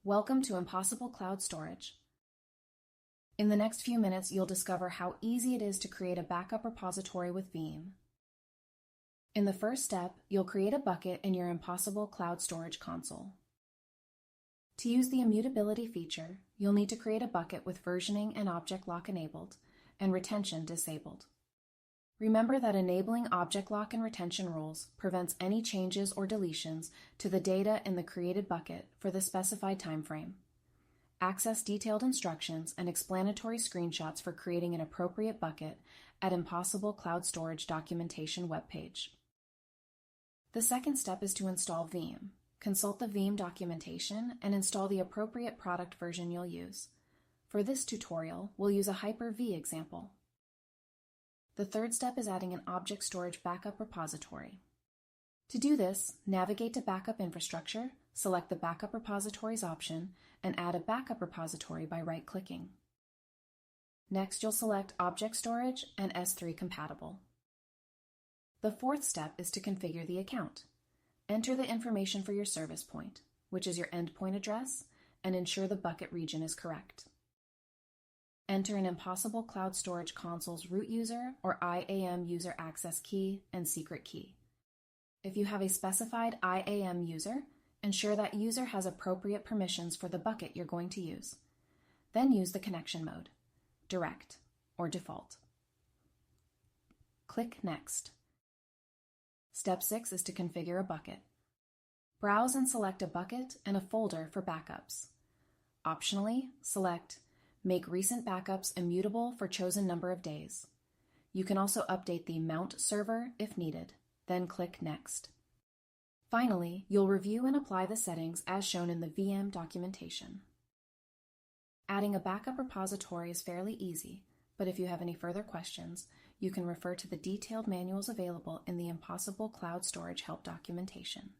Welcome to Impossible Cloud Storage. In the next few minutes, you'll discover how easy it is to create a backup repository with Veeam. In the first step, you'll create a bucket in your Impossible Cloud Storage console. To use the immutability feature, you'll need to create a bucket with versioning and object lock enabled and retention disabled. Remember that enabling object lock and retention rules prevents any changes or deletions to the data in the created bucket for the specified time frame. Access detailed instructions and explanatory screenshots for creating an appropriate bucket at Impossible Cloud Storage documentation webpage. The second step is to install Veeam. Consult the Veeam documentation and install the appropriate product version you'll use. For this tutorial, we'll use a Hyper-V example. The third step is adding an object storage backup repository. To do this, navigate to Backup Infrastructure, select the Backup Repositories option, and add a backup repository by right-clicking. Next, you'll select Object Storage and S3 Compatible. The fourth step is to configure the account. Enter the information for your service point, which is your endpoint address, and ensure the bucket region is correct. Enter an Impossible Cloud Storage console's root user or IAM user access key and secret key. If you have a specified IAM user, ensure that user has appropriate permissions for the bucket you're going to use. Then use the connection mode, direct or default. Click Next. Step 6 is to configure a bucket. Browse and select a bucket and a folder for backups. Optionally, select Make recent backups immutable for chosen number of days. You can also update the Mount server if needed, then click Next. Finally, you'll review and apply the settings as shown in the Veeam documentation. Adding a backup repository is fairly easy, but if you have any further questions, you can refer to the detailed manuals available in the Impossible Cloud Storage Help documentation.